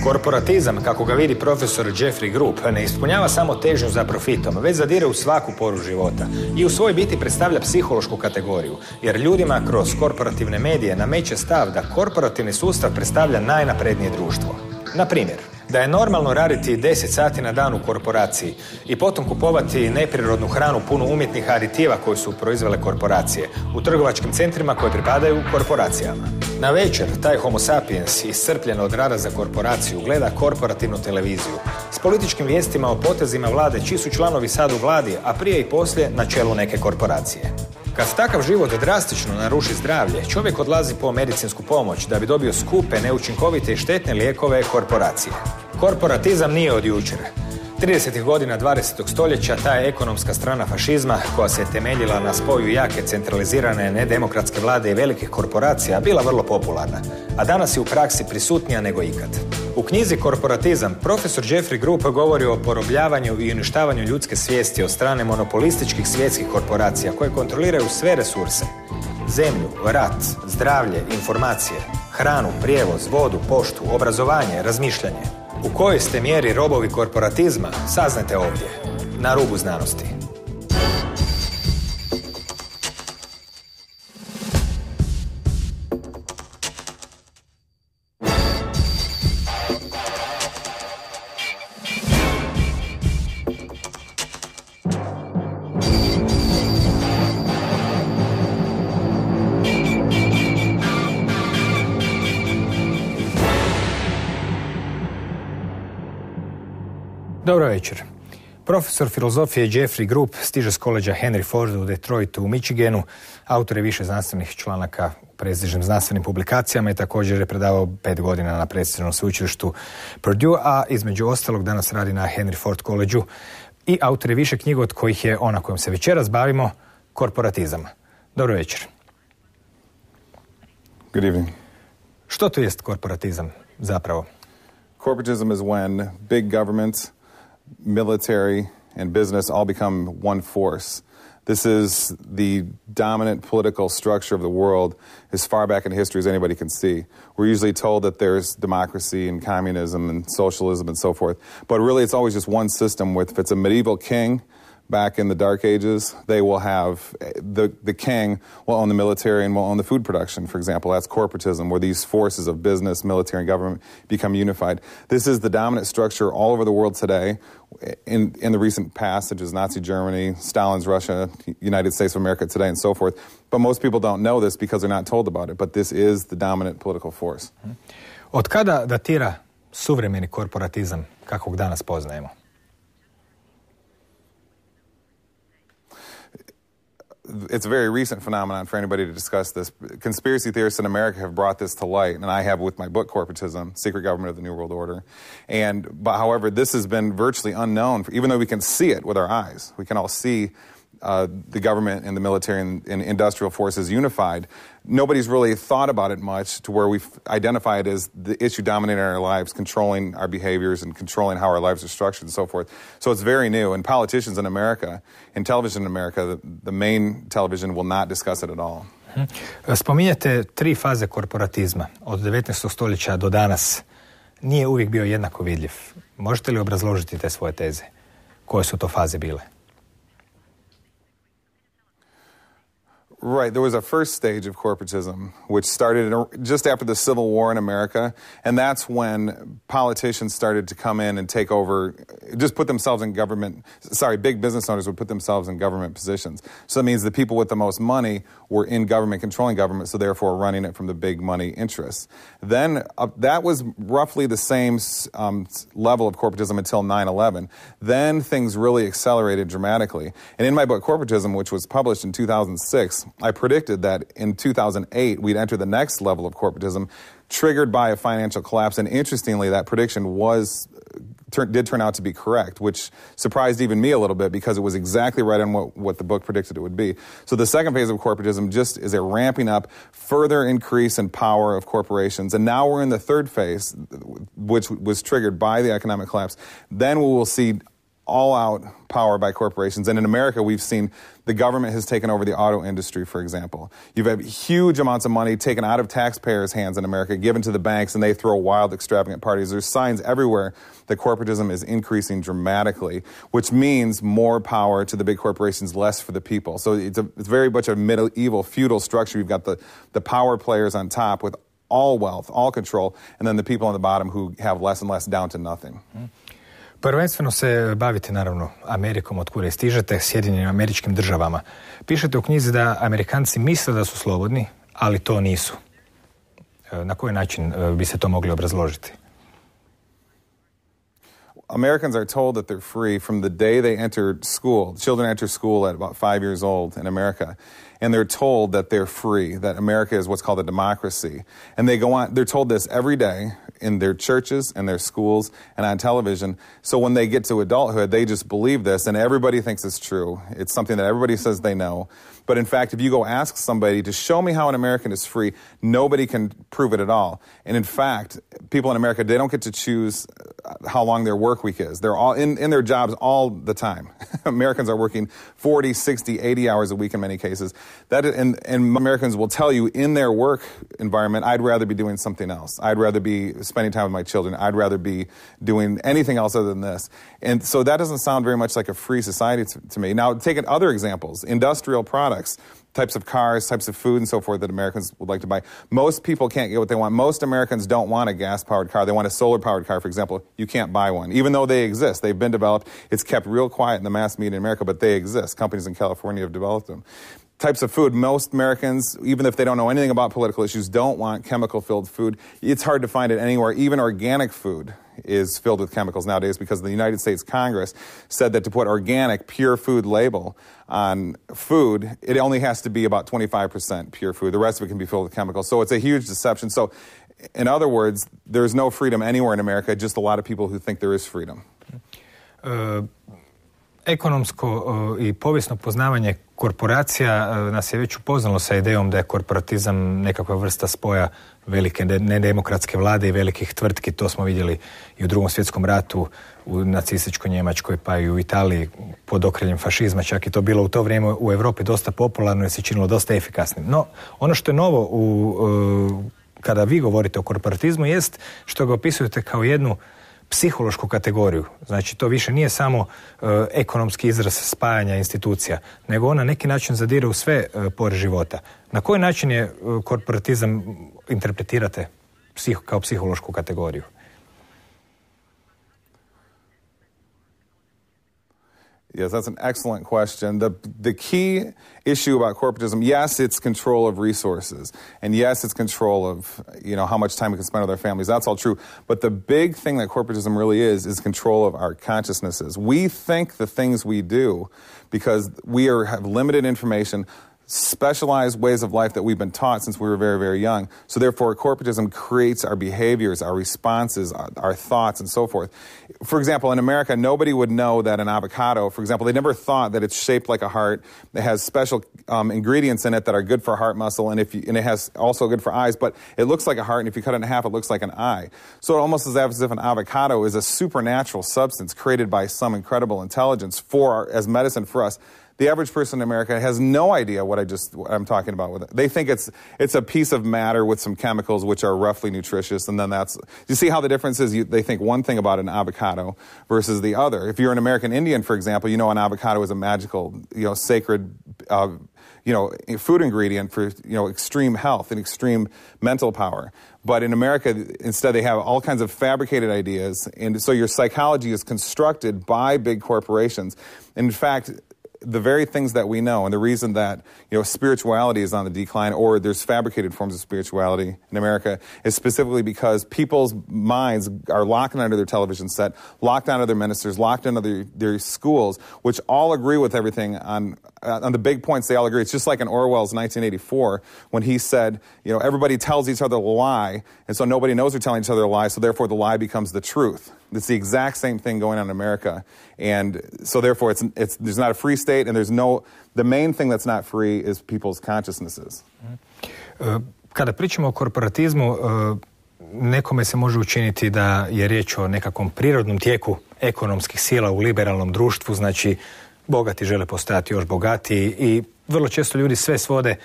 Korporatizam, kako ga vidi profesor Jeffrey Grubb, ne ispunjava samo težnju za profitom, već zadire u svaku poru života i u svoj biti predstavlja psihološku kategoriju, jer ljudima kroz korporativne medije nameće stav da korporativni sustav predstavlja najnaprednije društvo. Na primjer, da je normalno raditi 10 sati na dan u korporaciji i potom kupovati neprirodnu hranu punu umjetnih aditiva koje su proizvele korporacije u trgovačkim centrima koje pripadaju korporacijama. Na večer, taj homo sapiens, iscrpljen od rada za korporaciju, gleda korporativnu televiziju s političkim vijestima o potezima vlade čiji su članovi sad u vladi, a prije i poslije na čelu neke korporacije. Kad takav život drastično naruši zdravlje, čovjek odlazi po medicinsku pomoć da bi dobio skupe, neučinkovite i štetne lijekove korporacije. Korporatizam nije od jučer. 30. godina 20. stoljeća ta je ekonomska strana fašizma, koja se temeljila na spoju jake centralizirane nedemokratske vlade i velikih korporacija, bila vrlo popularna, a danas je u praksi prisutnija nego ikad. U knjizi Korporatizam profesor Jeffrey Grubb govori o porobljavanju i uništavanju ljudske svijesti od strane monopolističkih svjetskih korporacija koje kontroliraju sve resurse. Zemlju, rat, zdravlje, informacije, hranu, prijevoz, vodu, poštu, obrazovanje, razmišljanje. U kojoj ste mjeri robovi korporatizma, saznajte ovdje, na Rubu Znanosti. Dobro večer. Profesor filozofije Jeffrey Grubb stiže s koleđa Henry Ford u Detroitu u Michiganu. Autor je više znanstvenih članaka u prestižnim znanstvenim publikacijama i također je predavao 5 godina na prestižnom sveučilištu Purdue, a između ostalog danas radi na Henry Ford koleđu i autor je više knjiga od kojih je ona kojom se večeras bavimo, Korporatizam. Dobro večer. Good evening. Što to jest korporatizam zapravo? Corporatism is when big governments, military, and business all become one force. This is the dominant political structure of the world as far back in history as anybody can see. We're usually told that there's democracy and communism and socialism and so forth, but really it's always just one system with, if it's a medieval king back in the Dark Ages, they will have, the king will own the military and will own the food production, for example. That's corporatism, where these forces of business, military, and government become unified. This is the dominant structure all over the world today. In the recent past, such as Nazi Germany, Stalin's Russia, United States of America today, and so forth. But most people don't know this because they're not told about it. But this is the dominant political force. Od kada datira suvremeni korporatizam kakvog danas poznajemo? It's a very recent phenomenon for anybody to discuss this. Conspiracy theorists in America have brought this to light, and I have with my book, Corporatism, Secret Government of the New World Order. But however, this has been virtually unknown, even though we can see it with our eyes. We can all see the government and the military and industrial forces unified. Nobody's really thought about it much to where we've identified it as the issue dominating our lives, controlling our behaviors and controlling how our lives are structured and so forth. So it's very new. And politicians in America, and television in America, the main television will not discuss it at all. Spominjete 3 faze korporatizma. Od 19. stoljeća do danas nije uvijek bio jednako vidljiv. Možete li obrazložiti te svoje teze? Koje su to faze bile? Right. There was a first stage of corporatism, which started just after the Civil War in America, and that's when politicians started to come in and take over, just put themselves in government, big business owners would put themselves in government positions. So that means the people with the most money were in government, controlling government, so therefore running it from the big money interests. Then that was roughly the same level of corporatism until 9/11. Then things really accelerated dramatically. And in my book, Corporatism, which was published in 2006, I predicted that in 2008 we'd enter the next level of corporatism, triggered by a financial collapse. And interestingly, that prediction did turn out to be correct, which surprised even me a little bit because it was exactly right on what the book predicted it would be. So the second phase of corporatism just is a ramping up, further increase in power of corporations. And now we're in the third phase, which was triggered by the economic collapse. Then we will see all-out power by corporations. And in America, we've seen the government has taken over the auto industry, for example. You've had huge amounts of money taken out of taxpayers' hands in America, given to the banks, and they throw wild, extravagant parties. There's signs everywhere that corporatism is increasing dramatically, which means more power to the big corporations, less for the people. So it's very much a medieval feudal structure. You've got the power players on top with all wealth, all control, and then the people on the bottom who have less and less down to nothing. Prvenstveno se bavite, naravno, Amerikom, od kuda stižete, Sjedinjenim Američkim Državama. Pišete u knjizi da Amerikanci misle da su slobodni, ali to nisu. Na koji način bi se to mogli obrazložiti? Americans are told that they're free from the day they enter school. Children enter school at about 5 years old in America. And they're told that they're free, that America is what's called a democracy. And they go on, they're told this every day in their churches and their schools and on television. So when they get to adulthood, they just believe this, and everybody thinks it's true. It's something that everybody says they know. But in fact, if you go ask somebody to show me how an American is free, nobody can prove it at all. And in fact, people in America, they don't get to choose how long their work week is. They're all in their jobs all the time. Americans are working 40, 60, 80 hours a week in many cases. And Americans will tell you in their work environment, I'd rather be doing something else. I'd rather be spending time with my children. I'd rather be doing anything else other than this. And so that doesn't sound very much like a free society to me. Now, take other examples, industrial products, types of cars, types of food and so forth that Americans would like to buy. Most people can't get what they want. Most Americans don't want a gas-powered car. They want a solar-powered car, for example. You can't buy one. Even though they exist, they've been developed. It's kept real quiet in the mass media in America, but they exist. Companies in California have developed them. Types of food, most Americans, even if they don't know anything about political issues, don't want chemical-filled food. It's hard to find it anywhere. Even organic food is filled with chemicals nowadays because the United States Congress said that to put organic, pure food label on food, it only has to be about 25% pure food. The rest of it can be filled with chemicals. So it's a huge deception. So in other words, there's no freedom anywhere in America, just a lot of people who think there is freedom. Ekonomsko i povijesno poznavanje korporacija nas je već upoznalo sa idejom da je korporatizam nekakva vrsta spoja velike nedemokratske vlade i velikih tvrtki. To smo vidjeli i u Drugom svjetskom ratu, u nacističkoj Njemačkoj, pa i u Italiji pod okriljem fašizma. Čak i to bilo u to vrijeme u Europi dosta popularno i se činilo dosta efikasnim. No, ono što je novo kada vi govorite o korporatizmu jest što ga opisujete kao jednu psihološku kategoriju. Znači, to više nije samo ekonomski izraz spajanja institucija, nego on na neki način zadire u sve pore života. Na koji način je korporatizam interpretirate kao psihološku kategoriju? Yes, that's an excellent question. The key issue about corporatism, yes, it's control of resources. And yes, it's control of, how much time we can spend with our families. That's all true. But the big thing that corporatism really is control of our consciousnesses. We think the things we do because we have limited information, specialized ways of life that we've been taught since we were very, very young. So therefore, corporatism creates our behaviors, our responses, our thoughts, and so forth. For example, in America, nobody would know that an avocado, for example, they never thought that it's shaped like a heart. It has special ingredients in it that are good for heart muscle, and it has also good for eyes, but it looks like a heart, and if you cut it in half, it looks like an eye. So it almost is as if an avocado is a supernatural substance created by some incredible intelligence as medicine for us. The average person in America has no idea what I'm talking about with it. They think it's a piece of matter with some chemicals which are roughly nutritious, and then you see how the difference is? They think one thing about an avocado versus the other. If you're an American Indian, for example, an avocado is a magical, sacred, food ingredient for, extreme health and extreme mental power. But in America, instead, they have all kinds of fabricated ideas, and so your psychology is constructed by big corporations. And in fact, the very things that we know, and the reason that spirituality is on the decline, or there's fabricated forms of spirituality in America, is specifically because people's minds are locked onto their television set, locked onto their ministers, locked into their schools, which all agree with everything on the big points. They all agree. It's just like in Orwell's 1984 when he said, everybody tells each other a lie, and so nobody knows they're telling each other a lie, so therefore the lie becomes the truth. It's the exact same thing going on in America, and so therefore there's not a free state, and the main thing that's not free is people's consciousnesses. Kada pričamo o korporatizmu, nekome se može učiniti da je riječ o nekakvom prirodnom tijeku ekonomskih sila u liberalnom društvu, znači bogati žele postajati još bogatiji i vrlo često ljudi sve svode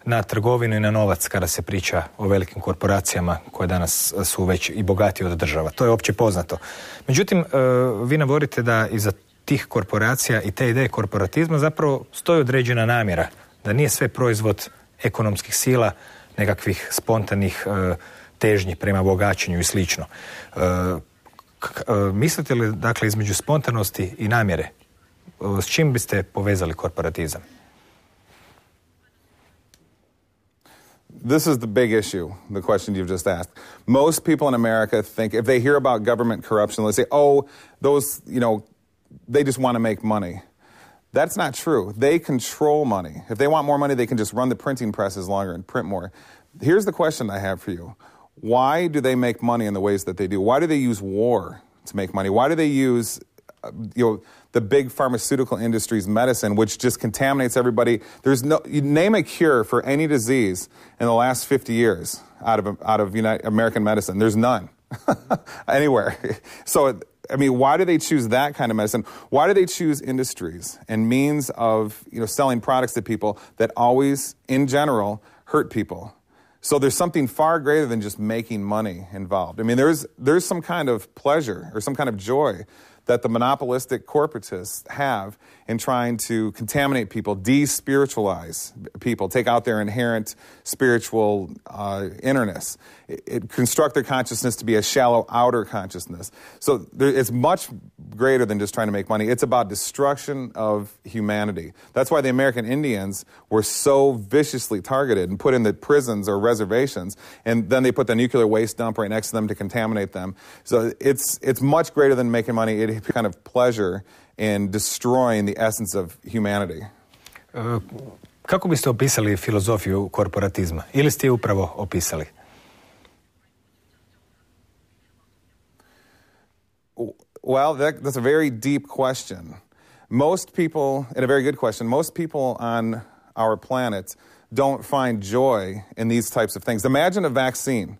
na trgovinu i na novac kada se priča o velikim korporacijama koje danas su već i bogatije od država. To je opće poznato. Međutim, vi navodite da iza tih korporacija i te ideje korporatizma zapravo stoji određena namjera, da nije sve proizvod ekonomskih sila, nekakvih spontanih težnji prema bogaćenju i slično. Mislite li, dakle, između spontanosti i namjere, s čim biste povezali korporatizam? This is the big issue, the question you've just asked. Most people in America think, if they hear about government corruption, they say, oh, those, they just want to make money. That's not true. They control money. If they want more money, they can just run the printing presses longer and print more. Here's the question I have for you. Why do they make money in the ways that they do? Why do they use war to make money? Why do they use, the big pharmaceutical industry's medicine, which just contaminates everybody? You name a cure for any disease in the last 50 years out of American medicine. There's none anywhere. So, why do they choose that kind of medicine? Why do they choose industries and means of, selling products to people that always, in general, hurt people? So there's something far greater than just making money involved. There's some kind of pleasure or some kind of joy that the monopolistic corporatists have in trying to contaminate people, de-spiritualize people, take out their inherent spiritual innerness, construct their consciousness to be a shallow outer consciousness. So it's much greater than just trying to make money. It's about destruction of humanity. That's why the American Indians were so viciously targeted and put in the prisons or reservations, and then they put the nuclear waste dump right next to them to contaminate them. So it's much greater than making money. It kind of pleasure in destroying the essence of humanity. Kako biste opisali filozofiju korporatizma? Ili ste je upravo opisali? Well, that's a very deep question. Most people, and a very good question, most people on our planet don't find joy in these types of things. Imagine a vaccine.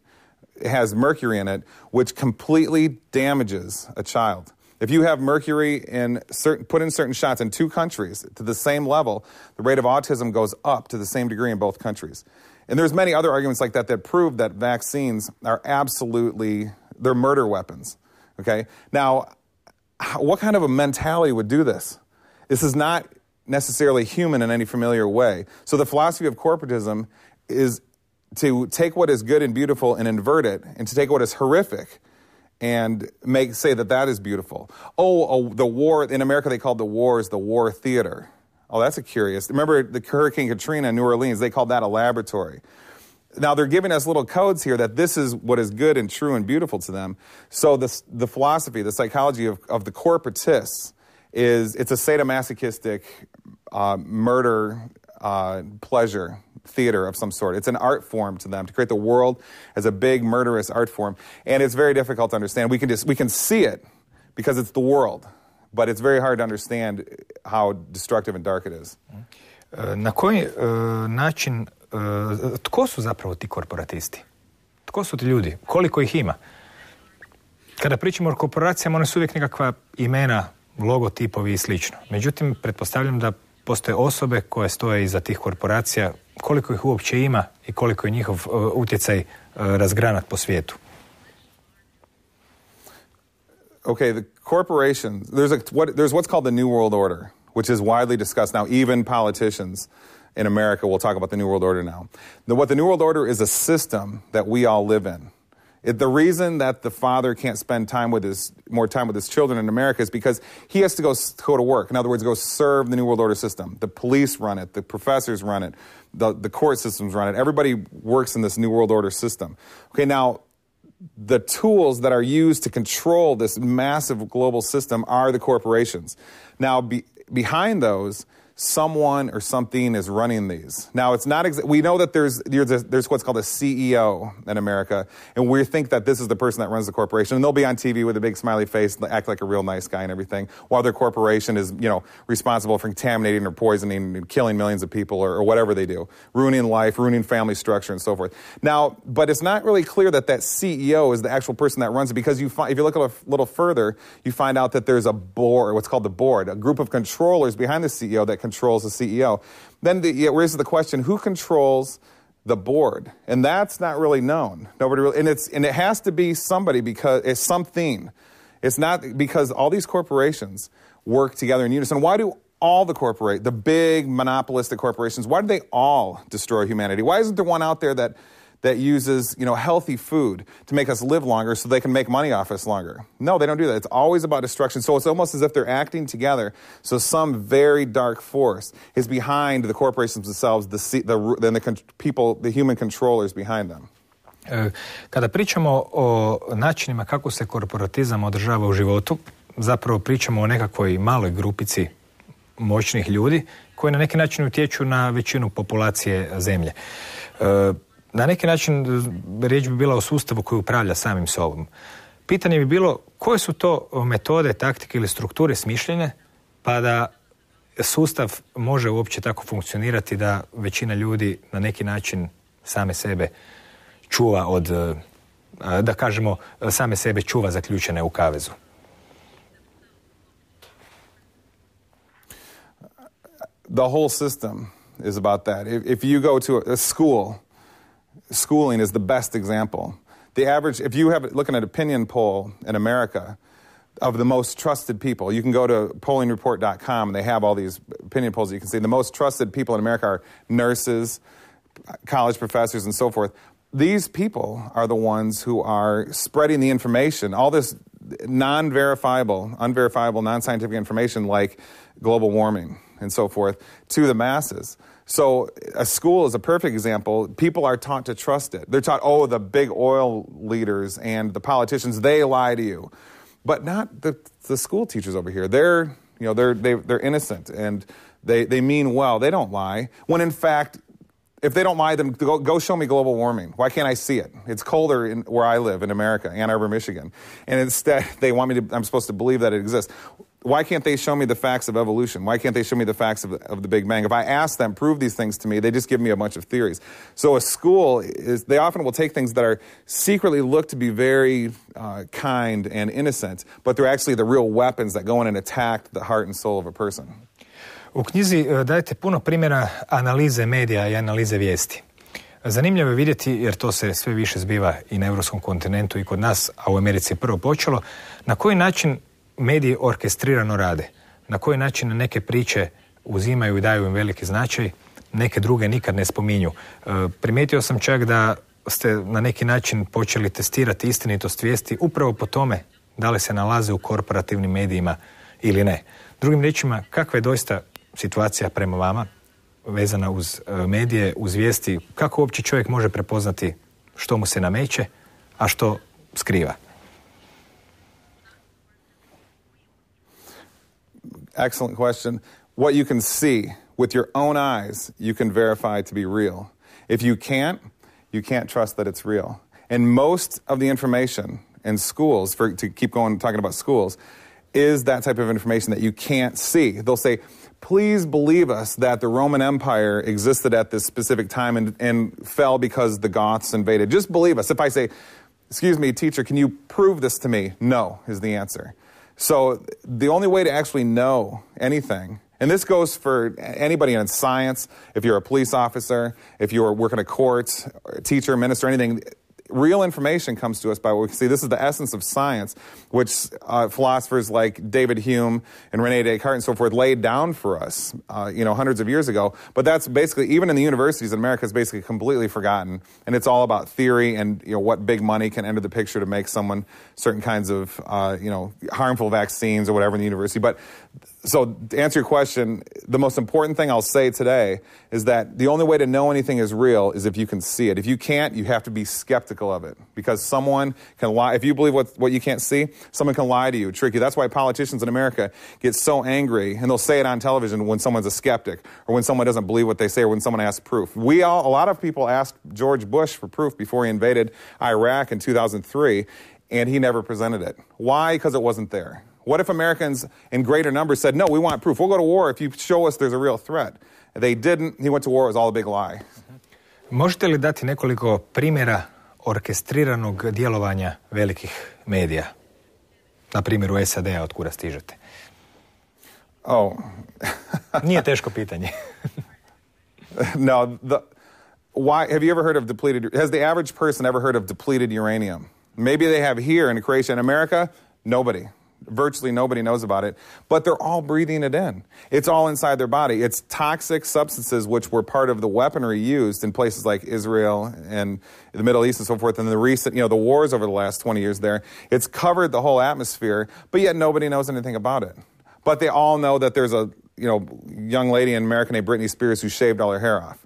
It has mercury in it, which completely damages a child. If you have mercury put in certain shots in two countries to the same level, the rate of autism goes up to the same degree in both countries. And there's many other arguments like that prove that vaccines are they're murder weapons. Okay? Now, what kind of a mentality would do this? This is not necessarily human in any familiar way. So the philosophy of corporatism is to take what is good and beautiful and invert it, and to take what is horrific and say that is beautiful. The war, in America they called the wars the war theater. Oh, that's curious. Remember the Hurricane Katrina in New Orleans, they called that a laboratory. Now they're giving us little codes here that this is what is good and true and beautiful to them. So the philosophy, the psychology of the corporatists it's a sadomasochistic murder pleasure theater of some sort. It's an art form to them to create the world as a big murderous art form, and it's very difficult to understand. We can see it because it's the world, but it's very hard to understand how destructive and dark it is. Na koji način, tko su zapravo ti korporatisti? Tko su ti ljudi? Koliko ih ima? Kada pričamo o korporacijama, one su uvijek nekakva imena, logotipovi i slično. Međutim, pretpostavljam da postoje osobe koje stoje iza tih korporacija, koliko ih uopće ima i koliko je njihov utjecaj razgranat po svijetu. Okay, the corporations, there's what's called the New World Order, which is widely discussed now. Even politicians in America will talk about the New World Order now. What the New World Order is a system that we all live in. The reason that the father can't spend more time with his children in America is because he has to go to work. In other words, go serve the New World Order system. The police run it. The professors run it. The court systems run it. Everybody works in this New World Order system. Okay, now, the tools that are used to control this massive global system are the corporations. Now, behind those someone or something is running these. Now, it's not we know that there's what's called a CEO in America, and we think that this is the person that runs the corporation, and they'll be on TV with a big smiley face, act like a real nice guy and everything, while their corporation is, responsible for contaminating or poisoning and killing millions of people or whatever they do, ruining life, ruining family structure, and so forth. Now, but it's not really clear that CEO is the actual person that runs it, because if you look a little further, you find out that there's a board, what's called the board, a group of controllers behind the CEO that controls the CEO. Then it raises the question, who controls the board? And that's not really known. Nobody really, and it has to be somebody, because it's something. It's not because all these corporations work together in unison. Why do all the big monopolistic corporations, why do they all destroy humanity? Why isn't there one out there that uses, healthy food to make us live longer so they can make money off us longer? No, they don't do that. It's always about destruction. So it's almost as if they're acting together. So some very dark force is behind the corporations themselves, the human controllers behind them. Kada pričamo o načinima kako se korporatizam održava u životu, zapravo pričamo o nekakvoj maloj grupici moćnih ljudi koji na neki način utječu na većinu populacije zemlje. Na neki način riječ bi bila o sustavu koji upravlja samim sobom. Pitanje bi bilo koje su to metode, taktike ili strukture smišljene pa da sustav može uopće tako funkcionirati da većina ljudi na neki način same sebe čuva od, da kažemo, same sebe čuva zaključene u kavezu. The whole system is about that. If you go to a school, schooling is the best example. The average, if you look at an opinion poll in America of the most trusted people, you can go to pollingreport.com and they have all these opinion polls. You can see the most trusted people in America are nurses, college professors, and so forth. These people are the ones who are spreading the information, all this unverifiable, non-scientific information like global warming and so forth, to the masses. So a school is a perfect example. People are taught to trust it. They're taught, the big oil leaders and the politicians, they lie to you. But not the school teachers over here. They're innocent and they mean well. They don't lie. When in fact, if they don't lie, then go show me global warming. Why can't I see it? It's colder where I live in America, Ann Arbor, Michigan. And instead, they want me I'm supposed to believe that it exists. Why can't they show me the facts of evolution? Why can't they show me the facts of the Big Bang? If I ask them, prove these things to me, they just give me a bunch of theories. So a school, they often will take things that are secretly look to be very kind and innocent, but they're actually the real weapons that go in and attack the heart and soul of a person. U knjizi dajete puno primjera analize medija i analize vijesti. Zanimljivo je vidjeti, jer to se sve više zbiva i na europskom kontinentu i kod nas, a u Americi je prvo počelo, na koji način mediji orkestrirano rade, na koji način neke priče uzimaju i daju im veliki značaj, neke druge nikad ne spominju. Primijetio sam čak da ste na neki način počeli testirati istinitost vijesti upravo po tome da li se nalaze u korporativnim medijima ili ne. Drugim riječima, kakva je doista situacija prema vama vezana uz medije, uz vijesti, kako uopće čovjek može prepoznati što mu se nameće, a što skriva? Excellent question. What you can see with your own eyes, you can verify to be real. If you can't trust that it's real. And most of the information in schools, to keep going talking about schools, is that type of information that you can't see. They'll say, please believe us that the Roman Empire existed at this specific time and fell because the Goths invaded. Just believe us. If I say, excuse me, teacher, can you prove this to me? No, is the answer. So the only way to actually know anything, and this goes for anybody in science, if you're a police officer, if you're working at courts, a teacher, minister, anything, real information comes to us by what we can see. This is the essence of science, which philosophers like David Hume and René Descartes and so forth laid down for us, hundreds of years ago. But that's basically, even in the universities in America, it's basically completely forgotten. And it's all about theory and, what big money can enter the picture to make someone certain kinds of, harmful vaccines or whatever in the university. But so to answer your question, the most important thing I'll say today is that the only way to know anything is real is if you can see it. If you can't, you have to be skeptical skeptical of it because someone can lie. If you believe what you can't see, someone can lie to you, trick you. That's why politicians in America get so angry, and they'll say it on television when someone's a skeptic or when someone doesn't believe what they say or when someone asks proof. A lot of people asked George Bush for proof before he invaded Iraq in 2003, and he never presented it. Why? Because it wasn't there. What if Americans in greater numbers said, no, we want proof. We'll go to war if you show us there's a real threat. They didn't. He went to war. It was all a big lie. Možete li dati nekoliko primjera orkestriranog djelovanja velikih medija? Na primjeru SAD-a, od kuda stižete? Nije teško pitanje. No. Why? Have you ever heard of has the average person ever heard of depleted uranium? Maybe they have here in Croatia. In America, nobody. Virtually nobody knows about it, but they're all breathing it in. It's all inside their body. It's toxic substances which were part of the weaponry used in places like Israel and the Middle East and so forth, and the recent, the wars over the last 20 years there. It's covered the whole atmosphere, but yet nobody knows anything about it. But they all know that there's a, young lady in America named Britney Spears who shaved all her hair off.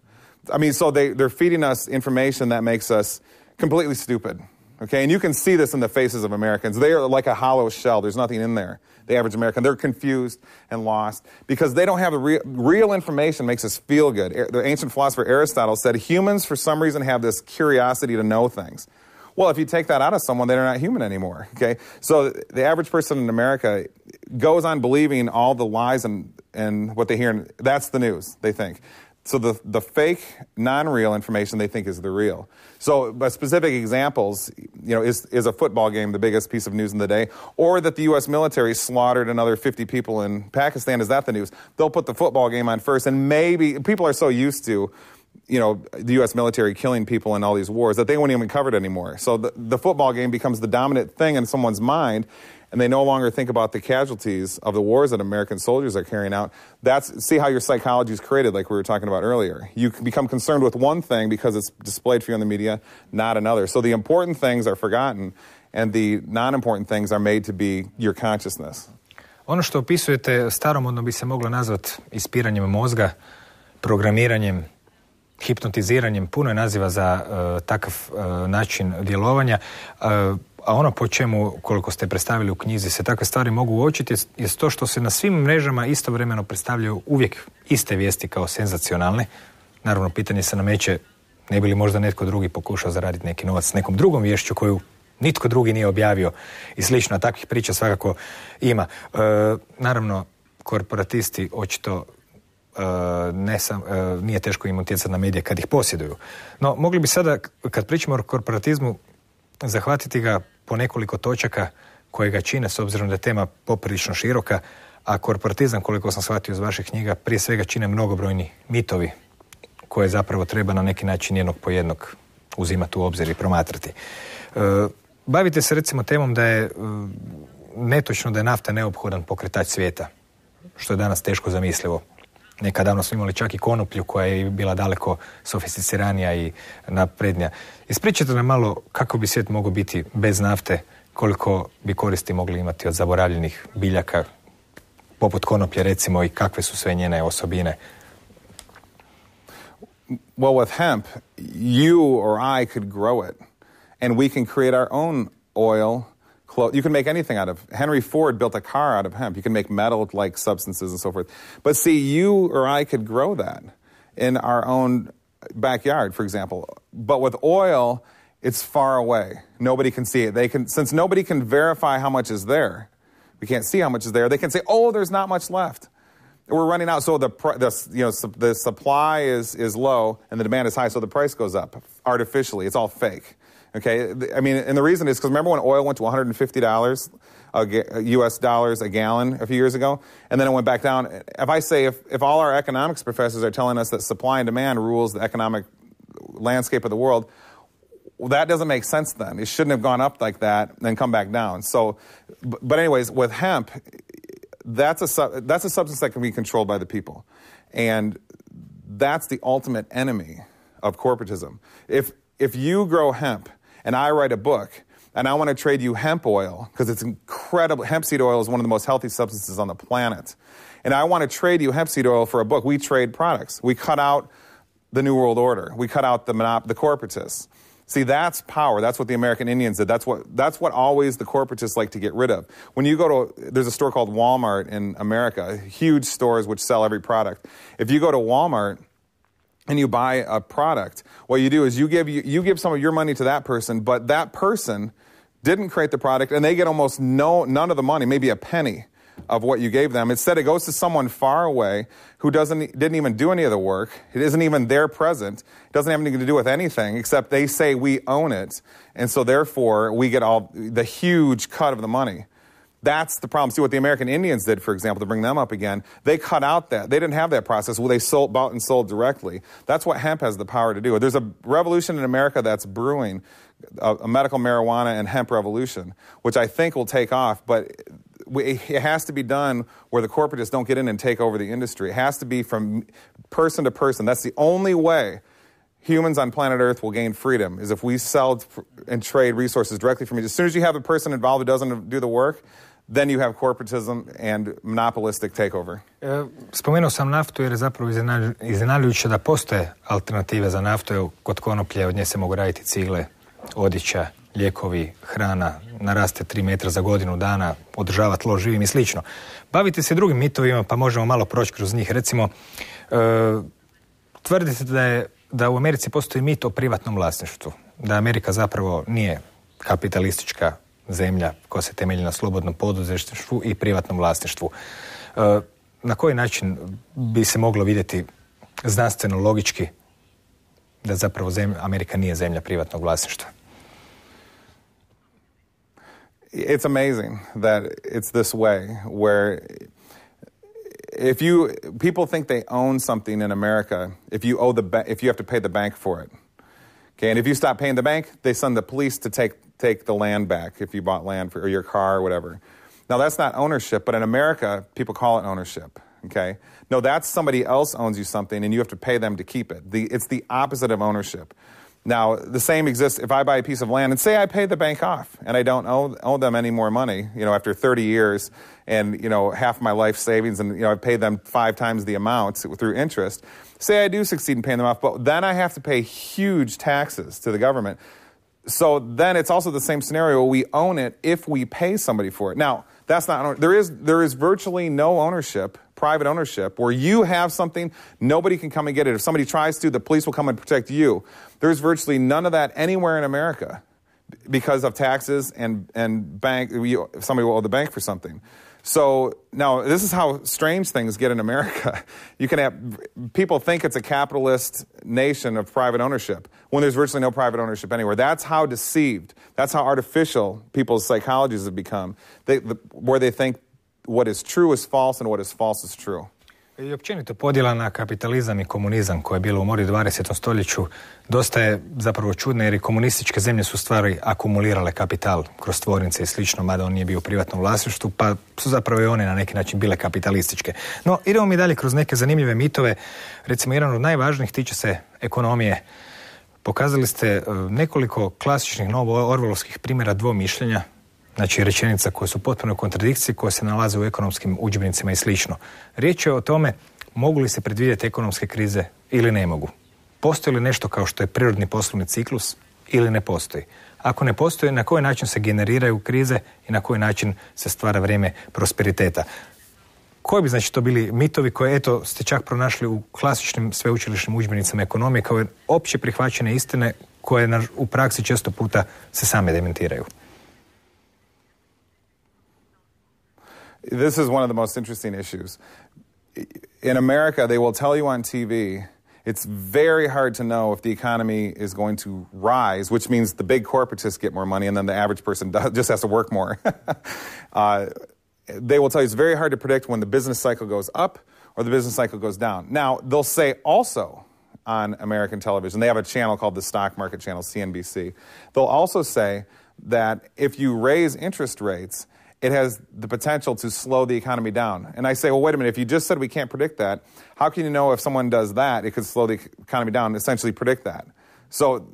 I mean, so they're feeding us information that makes us completely stupid. Okay, and you can see this in the faces of Americans. They are like a hollow shell. There's nothing in there. The average American, they're confused and lost because they don't have the real information makes us feel good. The ancient philosopher Aristotle said humans, for some reason, have this curiosity to know things. Well, if you take that out of someone, they're not human anymore. Okay, so the average person in America goes on believing all the lies and what they hear. And that's the news, they think. So the fake, non-real information they think is the real. So specific examples, is a football game the biggest piece of news in the day, or that the U.S. military slaughtered another 50 people in Pakistan. Is that the news? They'll put the football game on first, and maybe people are so used to, the U.S. military killing people in all these wars that they won't even cover it anymore. So the football game becomes the dominant thing in someone's mind, and they no longer think about the casualties of the wars that American soldiers are carrying out. See how your psychology is created, like we were talking about earlier. You can become concerned with one thing because it's displayed for you in the media, not another. So the important things are forgotten, and the non-important things are made to be your consciousness. Ono što opisujete staromodno bi se moglo nazvati ispiranjem mozga, programiranjem, hipnotiziranjem, puno je naziva za takav način djelovanja. A ono po čemu, koliko ste predstavili u knjizi, se takve stvari mogu uočiti je to što se na svim mrežama istovremeno predstavljaju uvijek iste vijesti kao senzacionalne. Naravno, pitanje se nameće, ne bi li možda netko drugi pokušao zaraditi neki novac s nekom drugom viješću koju nitko drugi nije objavio i slično. A takvih priča svakako ima. Naravno, korporatisti očito nije teško im utjecati na medije kad ih posjeduju. No, mogli bi sada, kad pričamo o korporatizmu, zahvatiti ga po nekoliko točaka koje ga čine, s obzirom da je tema poprilično široka, a korporatizam, koliko sam shvatio iz vaših knjiga, prije svega čine mnogobrojni mitovi koje zapravo treba na neki način jednog po jednog uzimati u obzir i promatrati. Bavite se recimo temom da je netočno da je nafta neophodan pokretač svijeta, što je danas teško zamislivo. Nekad davno smo imali čak i konoplju koja je bila daleko sofisticiranija i naprednija. Ispričajte nam malo kako bi svijet mogao biti bez nafte, koliko bi koristi mogli imati od zaboravljenih biljaka, poput konoplje recimo, i kakve su sve njene osobine. Well, with hemp, you or I could grow it, and we can create our own oil. You can make anything out of. Henry Ford built a car out of hemp. You can make metal-like substances and so forth. But see, you or I could grow that in our own backyard, for example. But with oil, it's far away. Nobody can see it. Since nobody can verify how much is there, we can't see how much is there. They can say, "Oh, there's not much left. We're running out." So the supply is low and the demand is high, so the price goes up artificially. It's all fake. Okay, I mean, and the reason is because remember when oil went to $150 US dollars a gallon a few years ago, and then it went back down. If I say if all our economics professors are telling us that supply and demand rules the economic landscape of the world, well, that doesn't make sense then. It shouldn't have gone up like that and then come back down. So, but anyways, with hemp, that's a substance that can be controlled by the people, and that's the ultimate enemy of corporatism. If you grow hemp and I write a book and I want to trade you hemp oil because it's incredible. Hemp seed oil is one of the most healthy substances on the planet. And I want to trade you hemp seed oil for a book. We trade products. We cut out the New World Order. We cut out the corporatists. See, that's power. That's what the American Indians did. That's what always the corporatists like to get rid of. When you go to, there's a store called Walmart in America, huge stores which sell every product. If you go to Walmart and you buy a product, what you do is you give some of your money to that person, but that person didn't create the product, and they get almost none of the money, maybe a penny of what you gave them. Instead, it goes to someone far away who didn't even do any of the work. It isn't even there present. It doesn't have anything to do with anything, except they say we own it, and so therefore we get all the huge cut of the money. That's the problem. See what the American Indians did, for example, to bring them up again. They cut out that. They didn't have that process. Well, they bought and sold directly. That's what hemp has the power to do. There's a revolution in America that's brewing, a medical marijuana and hemp revolution, which I think will take off, but it has to be done where the corporatists don't get in and take over the industry. It has to be from person to person. That's the only way humans on planet Earth will gain freedom, is if we sell and trade resources directly from each. As soon as you have a person involved who doesn't do the work, then you have corporatism and monopolistic takeover. Spomenuo sam naftu jer je zapravo iznenađujuće da postoje alternative za naftu. Kod konoplje od nje se mogu raditi cigle, odjeća, lijekovi, hrana, naraste 3 metra za godinu dana, održava tlo živim i slično. Bavite se drugim mitovima, pa možemo malo proći kroz njih. Recimo, tvrdite da u Americi postoji mit o privatnom vlasništvu. Da Amerika zapravo nije kapitalistička zemlja koja se temelji na slobodnom poduzetništvu i privatnom vlasništvu. Na koji način bi se moglo vidjeti znanstveno, logički, da zapravo Amerika nije zemlja privatnog vlasništva? It's amazing that it's this way, where people think they own something in America if you have to pay the bank for it. Okay, and if you stop paying the bank, they send the police to take the land back if you bought land or your car or whatever. Now that's not ownership, but in America, people call it ownership. Okay, no, that's somebody else owns you something and you have to pay them to keep it. It's the opposite of ownership. Now, the same exists if I buy a piece of land and say I pay the bank off and I don't owe them any more money, after 30 years and, half my life savings and, I pay them 5 times the amount through interest. Say I do succeed in paying them off, but then I have to pay huge taxes to the government. So then it's also the same scenario. We own it if we pay somebody for it. Now, that's not, there is virtually no ownership, private ownership, where you have something, nobody can come and get it. If somebody tries to, the police will come and protect you. There's virtually none of that anywhere in America because of taxes and bank. Somebody will owe the bank for something. So now this is how strange things get in America. You can have people think it's a capitalist nation of private ownership when there's virtually no private ownership anywhere. That's how deceived, that's how artificial people's psychologies have become, where they think what is true is false and what is false is true. I općenito podjela na kapitalizam i komunizam koja je bila u mori u 20. stoljeću dosta je zapravo čudna, jer i komunističke zemlje su stvari akumulirale kapital kroz tvornice i slično, mada on nije bio u privatnom vlasništvu, pa su zapravo i one na neki način bile kapitalističke. No, idemo mi dalje kroz neke zanimljive mitove. Recimo, jedan od najvažnijih tiče se ekonomije. Pokazali ste nekoliko klasičnih novo-orvelovskih primjera dvomišljenja, znači rečenica koje su potpuno u kontradikciji, koje se nalaze u ekonomskim udžbenicima i slično. Riječ je o tome mogu li se predvidjeti ekonomske krize ili ne mogu. Postoji li nešto kao što je prirodni poslovni ciklus ili ne postoji? Ako ne postoji, na koji način se generiraju krize i na koji način se stvara vrijeme prosperiteta? Koji bi znači to bili mitovi koje ste čak pronašli u klasičnim sveučilišnim udžbenicama ekonomije kao opće prihvaćene istine koje u praksi često puta se same dementiraju? This is one of the most interesting issues. In America, they will tell you on TV, it's very hard to know if the economy is going to rise, which means the big corporatists get more money and then the average person just has to work more. They will tell you it's very hard to predict when the business cycle goes up or the business cycle goes down. Now, they'll say also on American television, they have a channel called the Stock Market Channel, CNBC. They'll also say that if you raise interest rates, it has the potential to slow the economy down. And I say, well, wait a minute, if you just said we can't predict that, how can you know if someone does that, it could slow the economy down and essentially predict that? So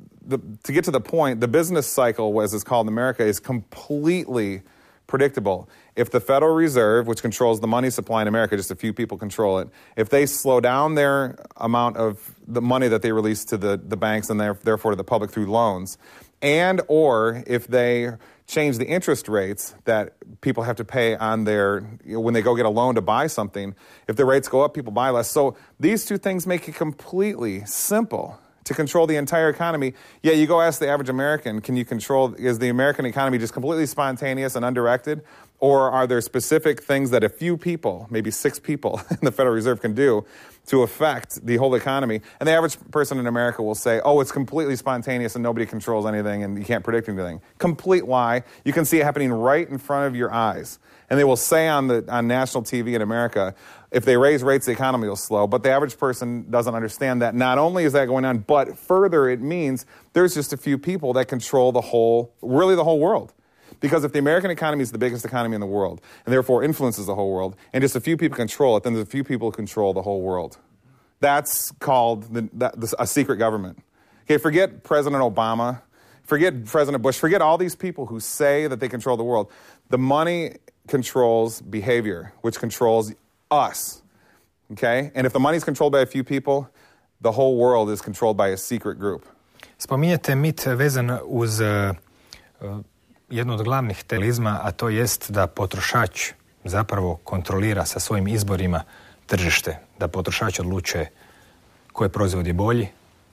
to get to the point, the business cycle, as it's called in America, is completely predictable. If the Federal Reserve, which controls the money supply in America, just a few people control it, if they slow down their amount of the money that they release to the banks and therefore to the public through loans, and or if they change the interest rates that people have to pay on their, when they go get a loan to buy something, if the rates go up, people buy less. So these two things make it completely simple to control the entire economy. Yeah, you go ask the average American, is the American economy just completely spontaneous and undirected? Or are there specific things that a few people, maybe 6 people in the Federal Reserve can do to affect the whole economy? And the average person in America will say, oh, it's completely spontaneous and nobody controls anything and you can't predict anything. Complete lie. You can see it happening right in front of your eyes. And they will say on national TV in America, if they raise rates, the economy will slow. But the average person doesn't understand that. Not only is that going on, but further it means there's just a few people that control the whole world. Because if the American economy is the biggest economy in the world, and therefore influences the whole world, and just a few people control it, then there's a few people who control the whole world. That's called a secret government. Okay, forget President Obama, forget President Bush, forget all these people who say that they control the world. The money controls behavior, which controls us. Okay? And if the money is controlled by a few people, the whole world is controlled by a secret group. Spominjete mit vezan uz jedno od glavnih temelizma, a to jest da potrošač zapravo kontrolira sa svojim izborima tržište, da potrošač odlučuje koji proizvod je bolji,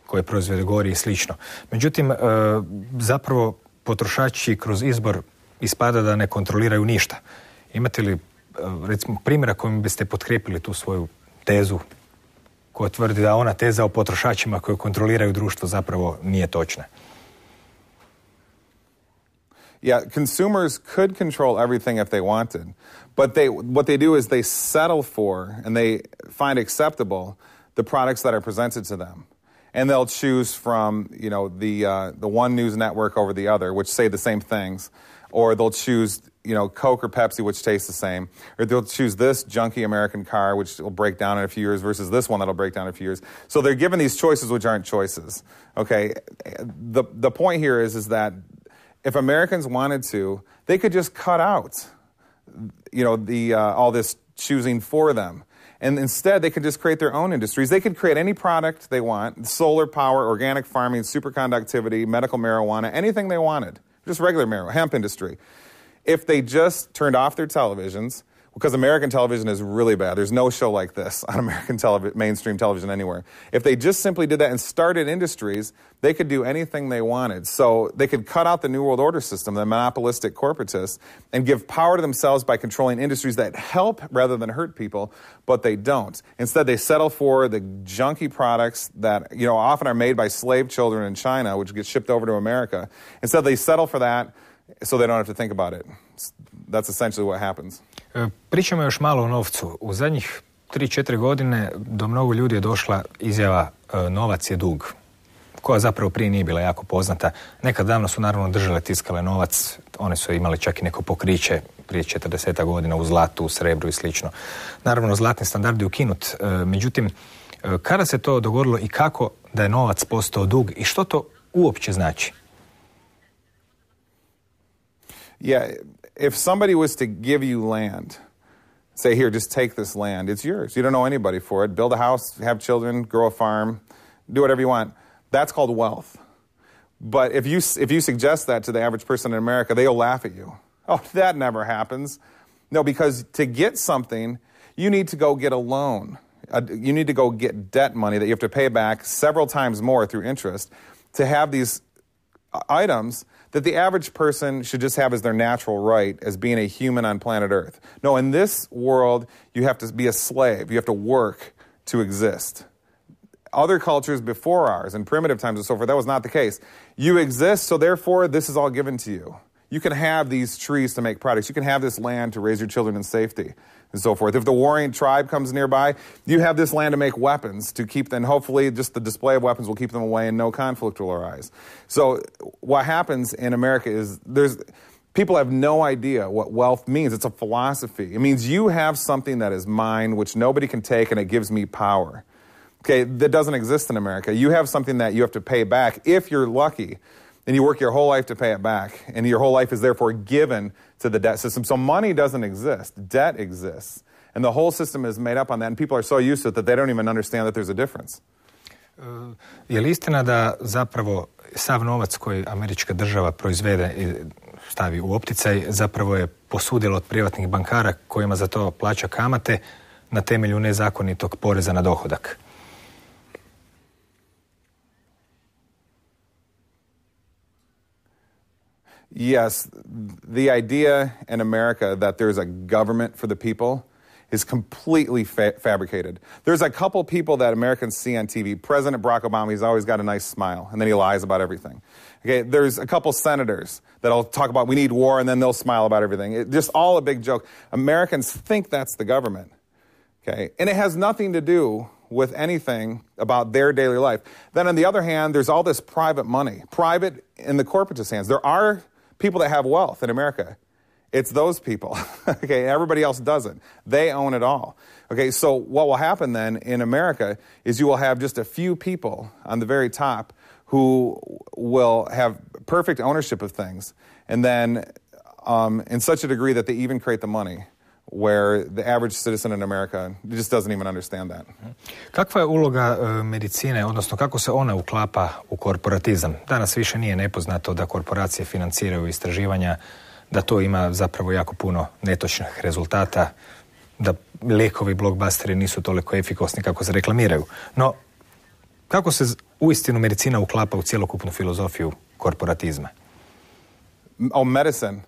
koji proizvod je gori i slično. Međutim, zapravo potrošači kroz izbor ispada da ne kontroliraju ništa. Imate li, recimo, primjera kojim biste potkrijepili tu svoju tezu koja tvrdi da ona teza o potrošačima koji kontroliraju društvo zapravo nije točna? Yeah, consumers could control everything if they wanted, but what they do is they settle for and they find acceptable the products that are presented to them, and they'll choose from the one news network over the other, which say the same things, or they'll choose Coke or Pepsi, which tastes the same, or they'll choose this junky American car, which will break down in a few years, versus this one that'll break down in a few years. So they're given these choices which aren't choices. Okay, the point here is that if Americans wanted to, they could just cut out, all this choosing for them. And instead, they could just create their own industries. They could create any product they want, solar power, organic farming, superconductivity, medical marijuana, anything they wanted. Just regular marijuana, hemp industry. If they just turned off their televisions, because American television is really bad. There's no show like this on American mainstream television anywhere. If they just simply did that and started industries, they could do anything they wanted. So they could cut out the New World Order system, the monopolistic corporatists, and give power to themselves by controlling industries that help rather than hurt people, but they don't. Instead, they settle for the junky products that often are made by slave children in China, which get shipped over to America. Instead, they settle for that so they don't have to think about it. That's essentially what happens. Pričamo još malo o novcu. U zadnjih 3-4 godine do mnogo ljudi je došla izjava novac je dug, koja zapravo prije nije bila jako poznata. Nekad davno su naravno države tiskale novac, one su imali čak i neko pokriće prije 40 godina u zlatu, u srebru i slično. Naravno, zlatni standard je ukinut. Međutim, kada se to dogodilo i kako da je novac postao dug i što to uopće znači? Yeah, if somebody was to give you land, say, here, just take this land, it's yours. You don't know anybody for it. Build a house, have children, grow a farm, do whatever you want. That's called wealth. But if you suggest that to the average person in America, they'll laugh at you. Oh, that never happens. No, because to get something, you need to go get a loan. You need to go get debt money that you have to pay back several times more through interest to have these items that the average person should just have as their natural right as being a human on planet Earth. No, in this world, you have to be a slave. You have to work to exist. Other cultures before ours, in primitive times and so forth, that was not the case. You exist, so therefore this is all given to you. You can have these trees to make products. You can have this land to raise your children in safety and so forth. If the warring tribe comes nearby, you have this land to make weapons to keep them. Hopefully just the display of weapons will keep them away and no conflict will arise. So what happens in America is people have no idea what wealth means. It's a philosophy. It means you have something that is mine, which nobody can take, and it gives me power. Okay, that doesn't exist in America. You have something that you have to pay back if you're lucky. and you work your whole life to pay it back, and your whole life is therefore given to the debt system. So money doesn't exist. Debt exists. And the whole system is made up on that, and people are so used to it that they don't even understand that there's a difference. Je li istina da zapravo sav novac koji američka država proizvede i stavi u opticaj zapravo je posudilo od privatnih bankara kojima za to plaća kamate na temelju nezakonitog poreza na dohodak? Yes, the idea in America that there's a government for the people is completely fabricated. There's a couple people that Americans see on TV. President Barack Obama, he's always got a nice smile, and then he lies about everything. Okay, there's a couple senators that'll talk about we need war, and then they'll smile about everything. Just all a big joke. Americans think that's the government. Okay, and it has nothing to do with anything about their daily life. Then on the other hand, there's all this private money, private in the corporatist hands. There are people that have wealth in America. It's those people. Okay, everybody else doesn't. They own it all. Okay, so what will happen then in America is you will have just a few people on the very top who will have perfect ownership of things, and then in such a degree that they even create the money, where the average citizen in America just doesn't even understand that. Kakva je uloga medicine, odnosno kako se ona uklapa u korporatizam? Danas više nije nepoznato da korporacije financiraju istraživanja, da to ima zapravo jako puno netočnih rezultata, da lijekovi blockbusteri nisu toliko efikasni kako se reklamiraju. No, kako se uistinu medicina uklapa u cjelokupnu filozofiju korporatizma? Oh, medicine.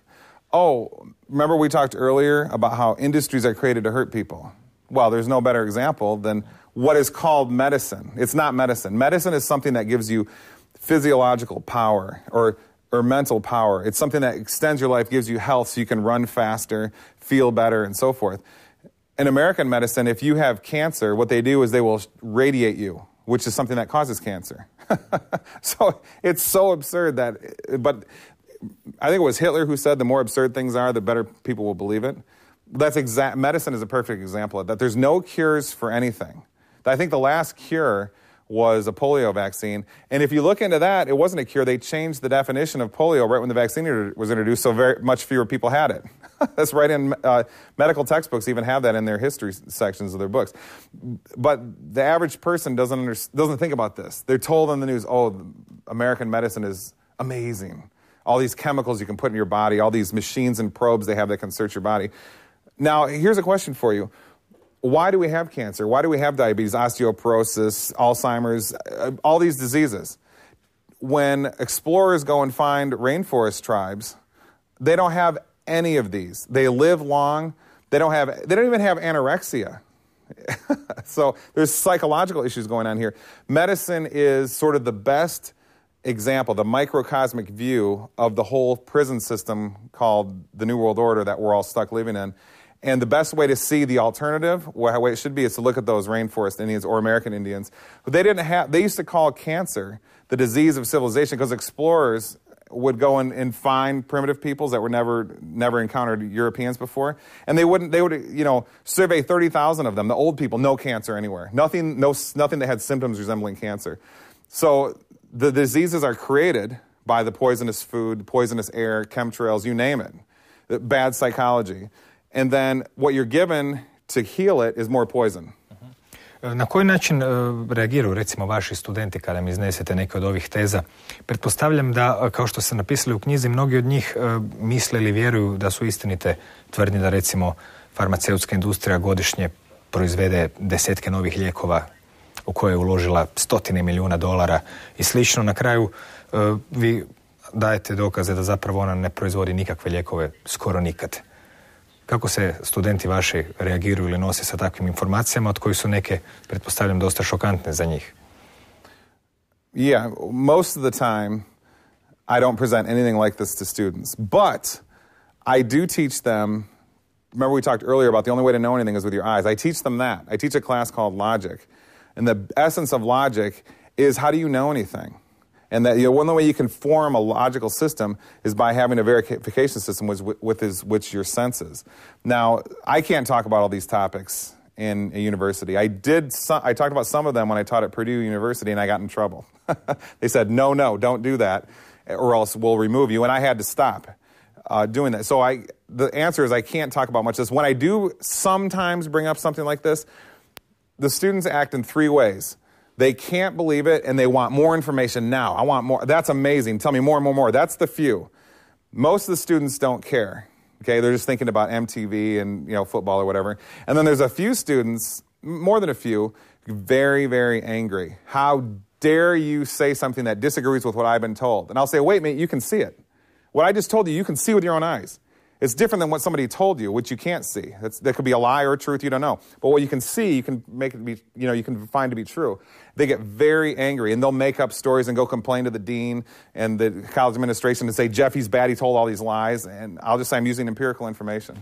Oh, remember we talked earlier about how industries are created to hurt people? Well, there's no better example than what is called medicine. It's not medicine. Medicine is something that gives you physiological power or mental power. It's something that extends your life, gives you health so you can run faster, feel better, and so forth. In American medicine, if you have cancer, what they do is they will radiate you, which is something that causes cancer. So it's so absurd that, but I think it was Hitler who said the more absurd things are, the better people will believe it. Medicine is a perfect example of that. There's no cures for anything. I think the last cure was a polio vaccine. And if you look into that, it wasn't a cure. They changed the definition of polio right when the vaccine was introduced, so very much fewer people had it. That's right in medical textbooks even have that in their history sections of their books. But the average person doesn't think about this. They're told on the news, oh, American medicine is amazing. All these chemicals you can put in your body, all these machines and probes they have that can search your body. Now, here's a question for you. Why do we have cancer? Why do we have diabetes, osteoporosis, Alzheimer's, all these diseases? When explorers go and find rainforest tribes, they don't have any of these. They live long. They don't even have anorexia. So there's psychological issues going on here. Medicine is sort of the best example, the microcosmic view of the whole prison system called the New World Order that we're all stuck living in. And the best way to see the alternative, the way it should be, is to look at those rainforest Indians or American Indians. They used to call cancer the disease of civilization because explorers would go and find primitive peoples that were never encountered Europeans before, and they would survey 30,000 of them. The old people, no cancer anywhere, nothing that had symptoms resembling cancer. So the diseases are created by the poisonous food, poisonous air, chemtrails, you name it, the bad psychology. And then what you're given to heal it is more poison. Na koji način reagiraju recimo vaši studenti kada mi iznesete neke od ovih teza? Pretpostavljam da, kao što ste napisali u knjizi, mnogi od njih misle ili vjeruju da su istinite tvrdnje da recimo farmaceutska industrija godišnje proizvede desetke novih lijekova u koje je uložila $100 milijuna i slično. Na kraju vi dajete dokaze da zapravo ona ne proizvodi nikakve lijekove skoro nikad. Kako se studenti vaši reagiraju ili nose sa takvim informacijama, od kojih su neke, pretpostavljam, dosta šokantne za njih? Yeah, most of the time I don't present anything like this to students. But I do teach them, remember we talked earlier about the only way to know anything is with your eyes. I teach them that. I teach a class called Logic. And the essence of logic is how do you know anything? And that one way you can form a logical system is by having a verification system with your senses. Now, I can't talk about all these topics in a university. I talked about some of them when I taught at Purdue University, and I got in trouble. They said, no, don't do that. or else we'll remove you. And I had to stop doing that. So the answer is I can't talk about much of this. When I do sometimes bring up something like this, the students act in three ways. They can't believe it, and they want more information now. I want more. That's amazing. Tell me more and more and more. That's the few. Most of the students don't care. Okay, they're just thinking about MTV and football or whatever. And then there's a few students, more than a few, very, very angry. How dare you say something that disagrees with what I've been told? And I'll say, wait a minute, you can see it. What I just told you, you can see with your own eyes. It's different than what somebody told you, which you can't see. That could be a lie or a truth, you don't know. But what you can see, you can make it be, you can find to be true. They get very angry, and they'll make up stories and go complain to the dean and the college administration and say, Jeff, he's bad, he told all these lies. And I'll just say I'm using empirical information.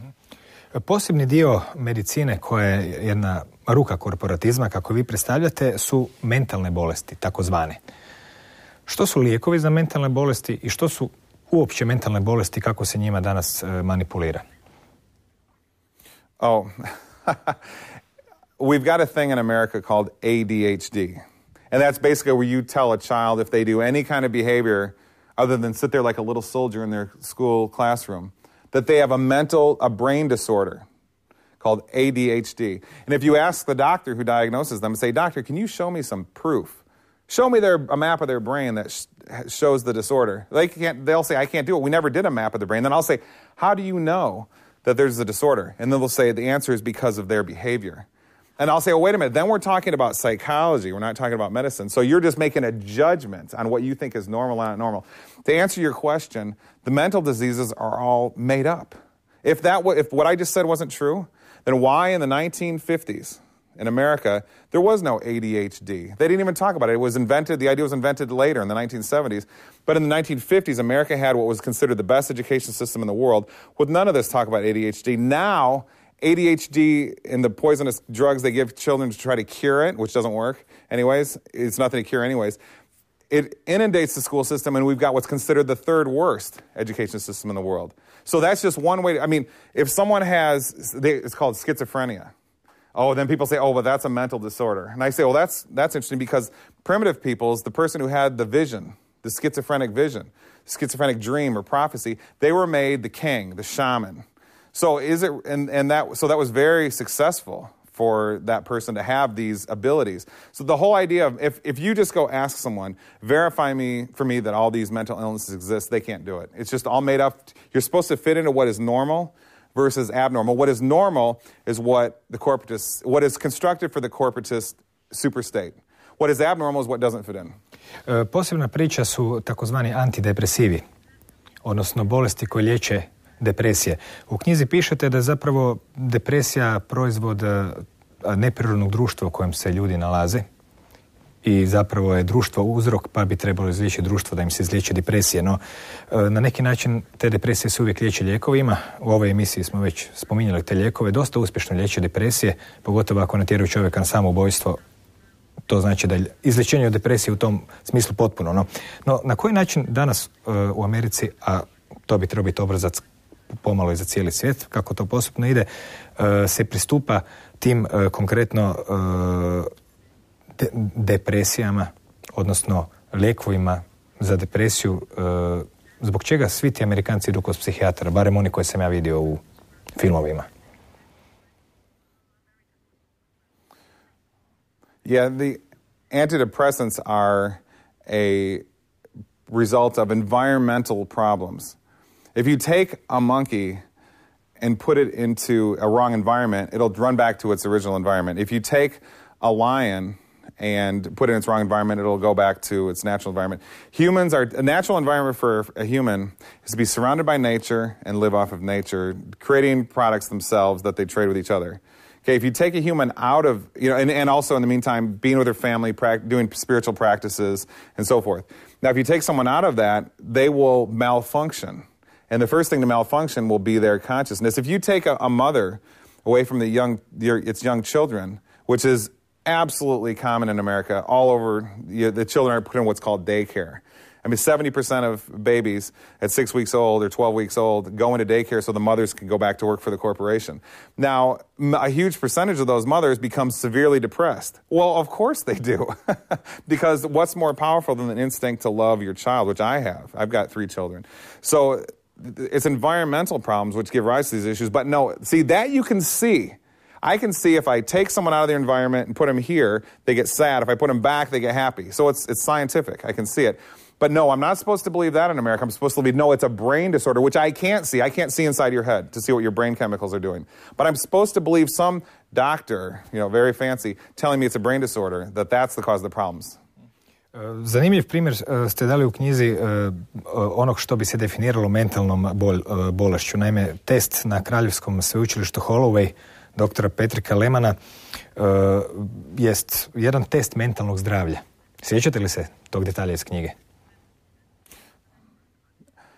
Posebni dio medicine, koja je jedna ruka korporatizma, kako vi predstavljate, su mentalne bolesti, takozvane. Što su lijekovi za mentalne bolesti i što su uopće mentalne bolesti, kako se njima danas manipulira? Oh, we've got a thing in America called ADHD. And that's basically where you tell a child if they do any kind of behavior other than sit there like a little soldier in their school classroom, that they have a brain disorder called ADHD. And if you ask the doctor who diagnoses them, say, doctor, can you show me some proof? Show me a map of their brain that shows the disorder. They'll say, I can't do it. We never did a map of the brain. Then I'll say, how do you know that there's a disorder? And then they'll say, the answer is because of their behavior. And I'll say, oh, wait a minute. Then we're talking about psychology. We're not talking about medicine. So you're just making a judgment on what you think is normal and not normal. To answer your question, the mental diseases are all made up. If what I just said wasn't true, then why in the 1950s in America, there was no ADHD. They didn't even talk about it. The idea was invented later in the 1970s. But in the 1950s, America had what was considered the best education system in the world with none of this talk about ADHD. Now, ADHD and the poisonous drugs they give children to try to cure it, which doesn't work anyways, it's nothing to cure anyways, it inundates the school system, and we've got what's considered the third worst education system in the world. So that's just one way. If someone it's called schizophrenia. Oh, then people say, oh, well, that's a mental disorder. And I say, well, that's interesting because primitive peoples, the person who had the vision, the schizophrenic vision, schizophrenic dream or prophecy, they were made the king, the shaman. So that was very successful for that person to have these abilities. So the whole idea of if you just go ask someone, verify for me that all these mental illnesses exist, they can't do it. It's just all made up. You're supposed to fit into what is normal versus abnormal. What is normal is what is constructed for the corporatist superstate. What is abnormal is what doesn't fit in. Posebna priča su takozvani antidepresivi, odnosno bolesti koje liječe depresije. U knjizi pišete da je zapravo depresija proizvod neprirodnog društva u kojem se ljudi nalaze i zapravo je društvo uzrok, pa bi trebalo izliječiti društvo da im se izliječi depresije. No, na neki način te depresije se uvijek liječe lijekovima. U ovoj emisiji smo već spominjali te lijekove. Dosta uspješno liječe depresije, pogotovo ako natjeraju čovjeka na samoubojstvo. To znači da je izliječenje od depresije u tom smislu potpuno. No, na koji način danas u Americi, a to bi trebao biti obrazac pomalo i za cijeli svijet, kako to posebno ide, se pristupa tim konkretno depresijama, odnosno lijekovima za depresiju, zbog čega svi ti Amerikanci idu kod psihijatra, barem oni koje sam ja vidio u filmovima? Yeah, the antidepressants are a result of environmental problems. If you take a monkey and put it into a wrong environment, it'll run back to its original environment. If you take a lion and put it in its wrong environment, it'll go back to its natural environment. A natural environment for a human is to be surrounded by nature and live off of nature, creating products themselves that they trade with each other. Okay, if you take a human out of, and also in the meantime, being with their family, doing spiritual practices, and so forth. Now, if you take someone out of that, they will malfunction. And the first thing to malfunction will be their consciousness. If you take a mother away from its young children, which is absolutely common in America, all over, the children are put in what's called daycare. I mean, 70% of babies at 6 weeks old or 12 weeks old go into daycare so the mothers can go back to work for the corporation. Now, a huge percentage of those mothers become severely depressed. Well, of course they do. Because what's more powerful than the instinct to love your child, which I have. I've got 3 children. So it's environmental problems which give rise to these issues. But no, see, that you can see. I can see if I take someone out of their environment and put them here, they get sad. If I put them back, they get happy. So it's scientific. I can see it. But no, I'm not supposed to believe that in America. I'm supposed to believe, no, it's a brain disorder, which I can't see. I can't see inside your head to see what your brain chemicals are doing. But I'm supposed to believe some doctor, very fancy, telling me it's a brain disorder, that's the cause of the problems. Zanimljiv primjer ste dali u knjizi onog što bi se definiralo mentalnom bolešću. Naime, test na Kraljevskom sveučilištu Holloway doktora Patricka Lemana jest jedan test mentalnog zdravlja. Sjećate li se tog detalja iz knjige?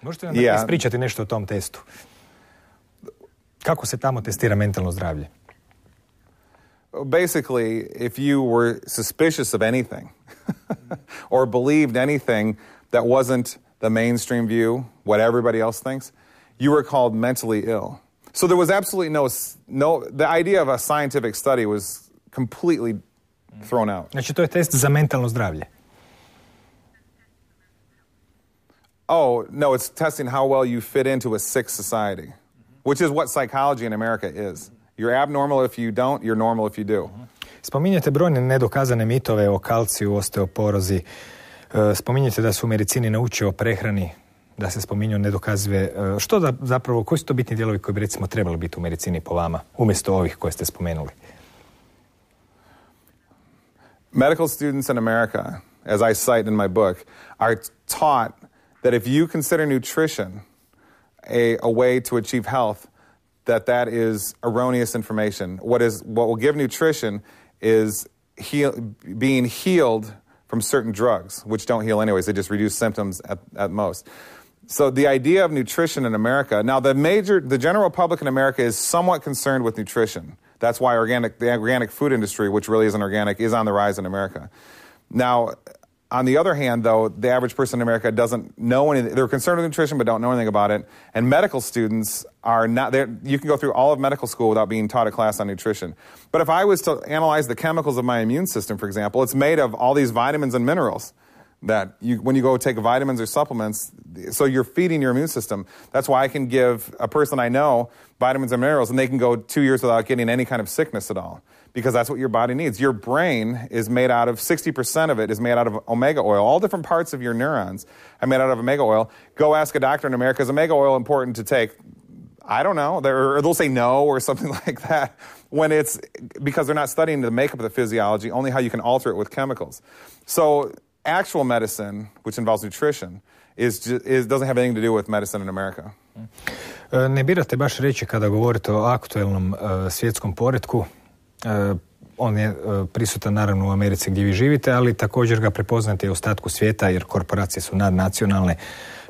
Možete nam ispričati nešto o tom testu? Kako se tamo testira mentalno zdravlje? Basically, if you were suspicious of anything or believed anything that wasn't the mainstream view, what everybody else thinks, you were called mentally ill. So there was absolutely no the idea of a scientific study was completely thrown out. Znači, to je test za mentalno zdravlje. Oh, no, it's testing how well you fit into a sick society, which is what psychology in America is. You're abnormal if you don't, you're normal if you do. Spominjete brojne nedokazane mitove o kalciju, osteoporozi. Spominjete da su u medicini nauči o prehrani, da se spominju nedokazive. Koji su to bitni dijelovi koji bi recimo trebali biti u medicini po vama, umjesto ovih koje ste spomenuli? Medical students in America, as I cite in my book, are taught that if you consider nutrition a way to achieve health, that is erroneous information. What will give nutrition is being healed from certain drugs, which don't heal anyways. They just reduce symptoms at most. So the idea of nutrition in America, now the general public in America is somewhat concerned with nutrition. That's why the organic food industry, which really isn't organic, is on the rise in America. Now, on the other hand, though, the average person in America doesn't know anything. They're concerned with nutrition but don't know anything about it. And medical students are not there. You can go through all of medical school without being taught a class on nutrition. But if I was to analyze the chemicals of my immune system, for example, it's made of all these vitamins and minerals that when you go take vitamins or supplements, so you're feeding your immune system. That's why I can give a person I know vitamins and minerals and they can go 2 years without getting any kind of sickness at all. Because that's what your body needs. Your brain is made out of, 60% of it is made out of omega oil. All different parts of your neurons are made out of omega oil. Go ask a doctor in America, is omega oil important to take? I don't know. Or they'll say no or something like that. When it's, because they're not studying the makeup of the physiology, only how you can alter it with chemicals. So actual medicine, which involves nutrition, doesn't have anything to do with medicine in America. Ne birate baš reći kada govorite o aktuelnom svjetskom poretku. On je prisutan naravno u Americi gdje vi živite, ali također ga prepoznate i u ostatku svijeta jer korporacije su nadnacionalne,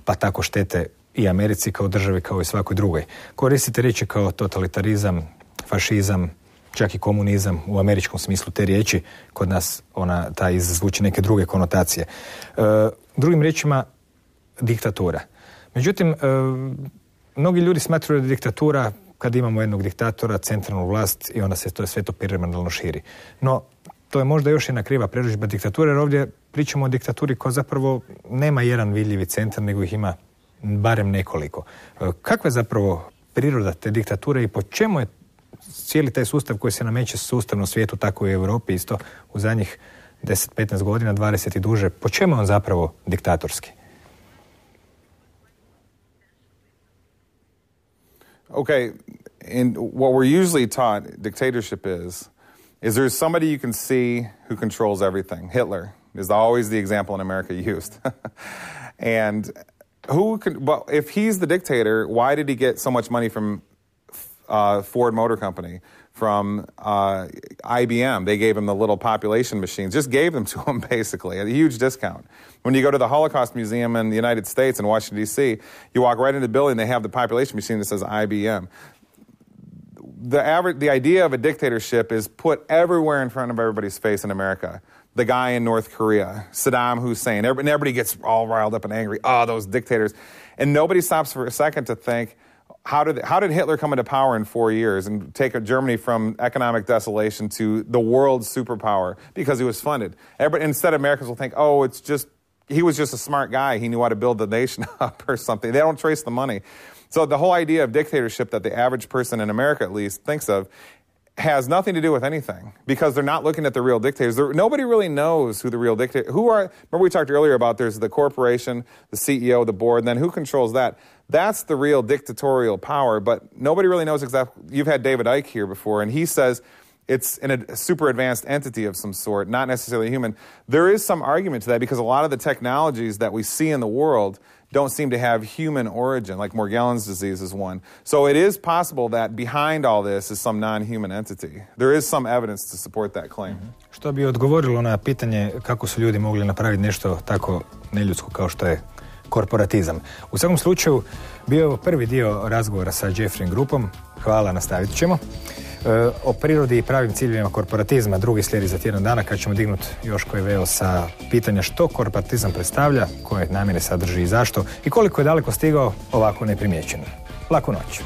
pa tako štete i Americi kao državi kao i svakoj drugoj. Koristite riječi kao totalitarizam, fašizam, čak i komunizam u američkom smislu te riječi, kod nas ta izvuči neke druge konotacije. Drugim riječima, diktatura. Međutim, mnogi ljudi smatraju da je diktatura kad imamo jednog diktatora, centralnu vlast i onda se to sve to piramidalno širi. No, to je možda još jedna kriva prerudžba diktature, jer ovdje pričamo o diktaturi koja zapravo nema jedan vidljivi centar, nego ih ima barem nekoliko. Kakva je zapravo priroda te diktature i po čemu je cijeli taj sustav koji se nameće sustavno svijetu, tako i u Europi isto u zadnjih 10-15 godina, 20 i duže, po čemu je on zapravo diktatorski? Okay, and what we're usually taught dictatorship is there's somebody you can see who controls everything. Hitler is always the example in America used. And if he's the dictator, why did he get so much money from Ford Motor Company, from IBM? They gave him the little population machines, just gave them to him basically at a huge discount. When you go to the Holocaust Museum in the United States in Washington, D.C., you walk right into the building, they have the population machine that says IBM. The idea of a dictatorship is put everywhere in front of everybody's face in America. the guy in North Korea, Saddam Hussein, and everybody gets all riled up and angry. Oh, those dictators. And nobody stops for a second to think, how did Hitler come into power in 4 years and take Germany from economic desolation to the world's superpower? Because he was funded. Instead, Americans will think, oh, he was just a smart guy. He knew how to build the nation up or something. They don't trace the money. So the whole idea of dictatorship that the average person in America at least thinks of has nothing to do with anything, because they're not looking at the real dictators. Nobody really knows who the real dictators are. Remember we talked earlier about there's the corporation, the CEO, the board, and then who controls that? That's the real dictatorial power, but nobody really knows exactly. You've had David Icke here before, and he says it's in a super advanced entity of some sort, not necessarily human. There is some argument to that, because a lot of the technologies that we see in the world don't seem to have human origin, like Morgellons disease is one. So it is possible that behind all this is some non-human entity. There is some evidence to support that claim. Što bi odgovorilo na pitanje kako su ljudi mogli napraviti nešto tako neljudsko kao što je korporatizam. U svakom slučaju, bio je prvi dio razgovora sa Jeffreyem Grupom. Hvala, nastavit ćemo. O prirodi i pravim ciljevima korporatizma drugi slijedi za tjedan dana, kad ćemo dignuti još koji veo sa pitanja što korporatizam predstavlja, koje namjere sadrži i zašto, i koliko je daleko stigao ovako neprimjećeno. Laku noć.